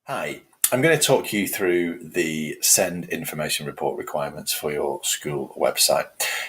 Hi, I'm going to talk you through the Send Information Report requirements for your school website.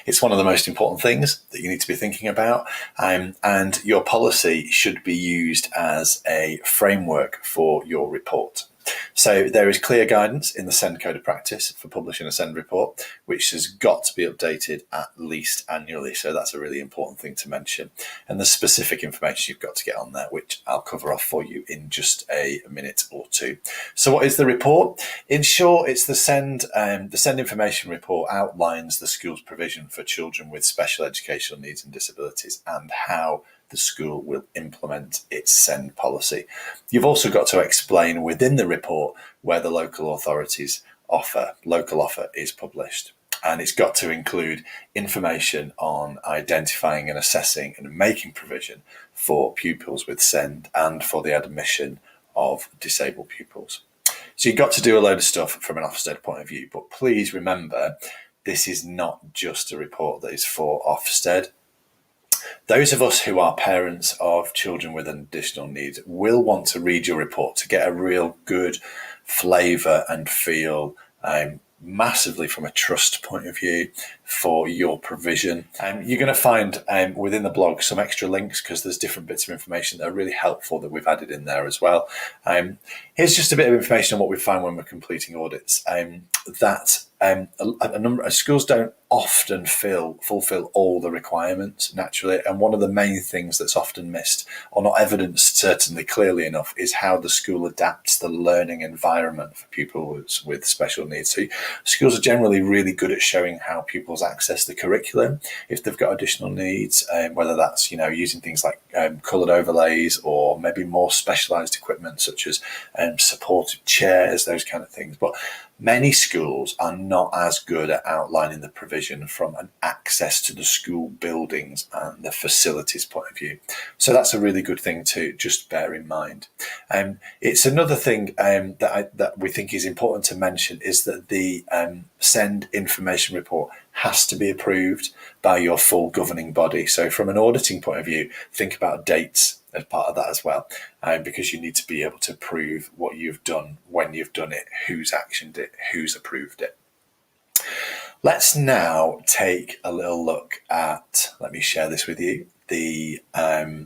It's one of the most important things that you need to be thinking about, and your policy should be used as a framework for your report. So there is clear guidance in the Send Code of Practice for publishing a Send report, which has got to be updated at least annually. So that's a really important thing to mention. And the specific information you've got to get on there, which I'll cover off for you in just a minute or two. So what is the report? In short, it's the Send Information Report outlines the school's provision for children with special educational needs and disabilities and how the school will implement its Send policy. You've also got to explain within the report where the local authorities local offer is published. And it's got to include information on identifying and assessing and making provision for pupils with SEND and for the admission of disabled pupils. So you've got to do a load of stuff from an Ofsted point of view, but please remember, this is not just a report that is for Ofsted. Those of us who are parents of children with additional needs will want to read your report to get a real good flavour and feel massively from a trust point of view for your provision. You're going to find within the blog some extra links because there's different bits of information that are really helpful that we've added in there as well. Here's just a bit of information on what we find when we're completing audits. A number of schools don't often fulfill all the requirements naturally, and one of the main things that's often missed or not evidenced certainly clearly enough is how the school adapts the learning environment for pupils with special needs. So schools are generally really good at showing how pupils access the curriculum if they've got additional needs, whether that's using things like coloured overlays or maybe more specialised equipment such as supported chairs, those kind of things. But many schools are not as good at outlining the provision from an access to the school buildings and the facilities point of view. So that's a really good thing to just bear in mind. It's another thing that we think is important to mention is that the Send Information Report has to be approved by your full governing body. So from an auditing point of view, think about dates as part of that as well, because you need to be able to prove what you've done, when you've done it, who's actioned it, who's approved it. Let's now take a little look at, let me share this with you, the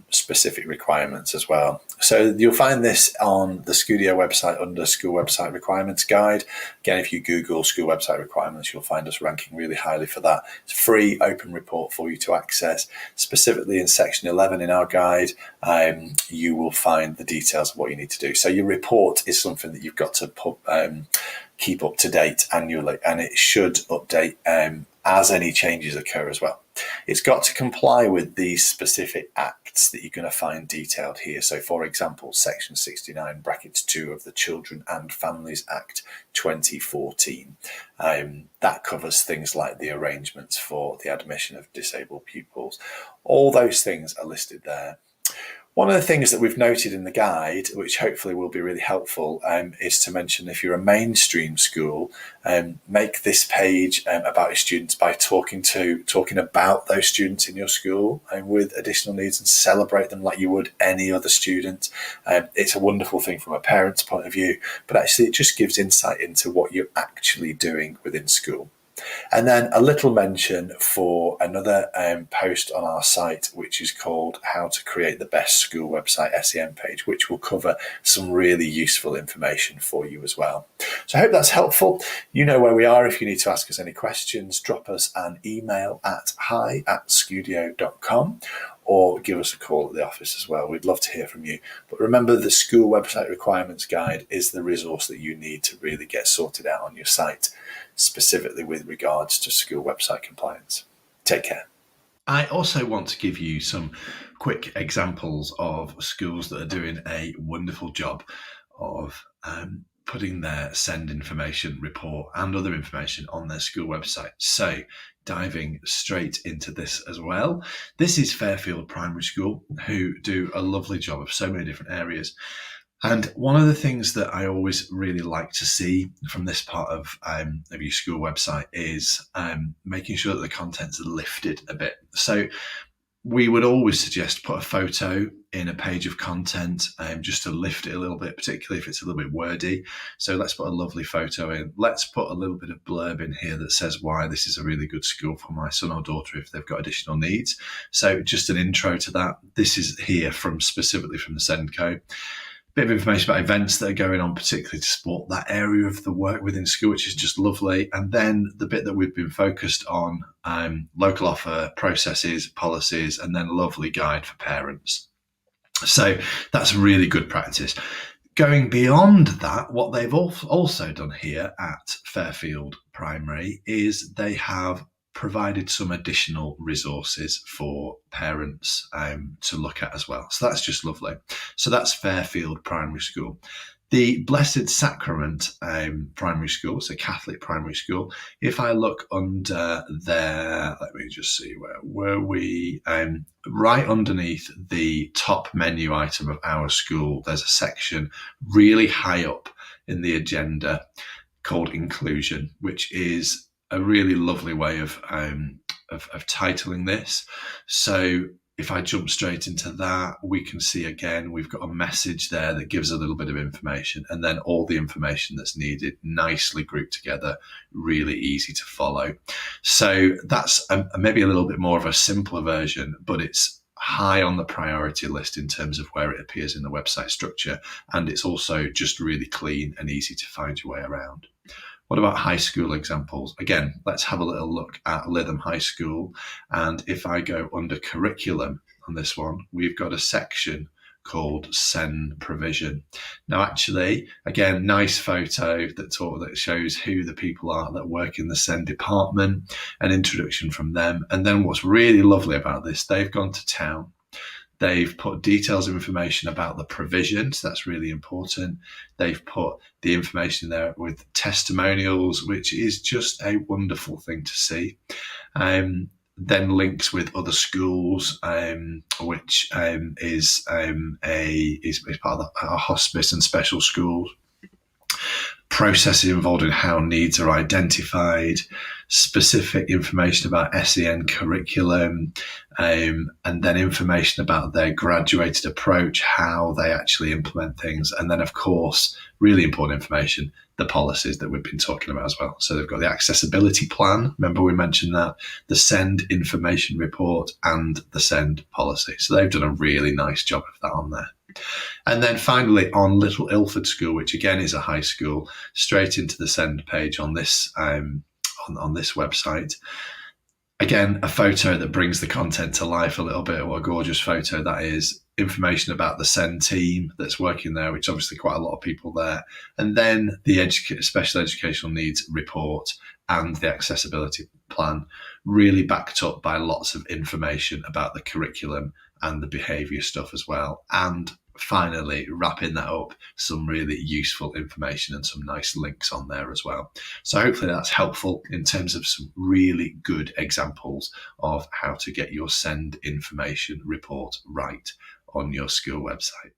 specific requirements as well. So you'll find this on the Scudio website under School Website Requirements Guide. Again, if you Google School Website Requirements, you'll find us ranking really highly for that. It's a free open report for you to access. Specifically in section 11 in our guide, you will find the details of what you need to do. So your report is something that you've got to keep up to date annually, and it should update as any changes occur as well. It's got to comply with these specific acts that you're going to find detailed here. So for example, section 69 brackets 2 of the Children and Families Act 2014. That covers things like the arrangements for the admission of disabled pupils. All those things are listed there. One of the things that we've noted in the guide, which hopefully will be really helpful, is to mention if you're a mainstream school, make this page about your students by talking about those students in your school with additional needs and celebrate them like you would any other student. It's a wonderful thing from a parent's point of view, but actually it just gives insight into what you're actually doing within school. And then a little mention for another post on our site, which is called How to Create the Best School Website SEM Page, which will cover some really useful information for you as well. So I hope that's helpful. You know where we are. If you need to ask us any questions, drop us an email at hi@scudio.com or give us a call at the office as well. We'd love to hear from you. But remember, the School Website Requirements Guide is the resource that you need to really get sorted out on your site, specifically with regards to school website compliance. Take care. I also want to give you some quick examples of schools that are doing a wonderful job of putting their Send Information Report and other information on their school website. So diving straight into this as well. This is Fairfield Primary School, who do a lovely job of so many different areas. And one of the things that I always really like to see from this part of your school website is making sure that the content's lifted a bit. So we would always suggest put a photo in a page of content, just to lift it a little bit, particularly if it's a little bit wordy. So let's put a lovely photo in. Let's put a little bit of blurb in here that says why this is a really good school for my son or daughter if they've got additional needs. So just an intro to that. This is here specifically from the SEND-Co. Bit of information about events that are going on, particularly to support that area of the work within school, which is just lovely. And then the bit that we've been focused on, local offer, processes, policies, and then a lovely guide for parents. So that's really good practice. Going beyond that, what they've also done here at Fairfield Primary is they have provided some additional resources for parents to look at as well. So that's just lovely. So that's Fairfield Primary School. The Blessed Sacrament Primary School, so Catholic Primary School, if I look under there, let me just see, where were we? Right underneath the top menu item of our school, there's a section really high up in the agenda called Inclusion, which is a really lovely way of titling this. So if I jump straight into that, we can see again, we've got a message there that gives a little bit of information, and then all the information that's needed nicely grouped together, really easy to follow. So that's maybe a little bit more of a simpler version, but it's high on the priority list in terms of where it appears in the website structure. And it's also just really clean and easy to find your way around. What about high school examples? Again, let's have a little look at Lytham High School. And if I go under curriculum on this one, we've got a section called SEND Provision. Now, actually, again, nice photo that shows who the people are that work in the SEND department, an introduction from them. And then what's really lovely about this, they've gone to town. They've put details of information about the provision, so that's really important. They've put the information there with testimonials, which is just a wonderful thing to see. Then links with other schools, which is part of our hospice and special schools. Processes involved in how needs are identified, specific information about SEN curriculum, and then information about their graduated approach, how they actually implement things. And then, of course, really important information, the policies that we've been talking about as well. So they've got the accessibility plan. Remember we mentioned that, the SEND information report, and the SEND policy. So they've done a really nice job of that on there. And then finally on Little Ilford School, which again is a high school, straight into the SEND page on this on this website. Again, a photo that brings the content to life a little bit. What a gorgeous photo that is. Information about the SEND team that's working there, which obviously quite a lot of people there. And then the special educational needs report and the accessibility plan, really backed up by lots of information about the curriculum and the behaviour stuff as well. And finally, wrapping that up, some really useful information and some nice links on there as well. So hopefully that's helpful in terms of some really good examples of how to get your SEND information report right on your school website.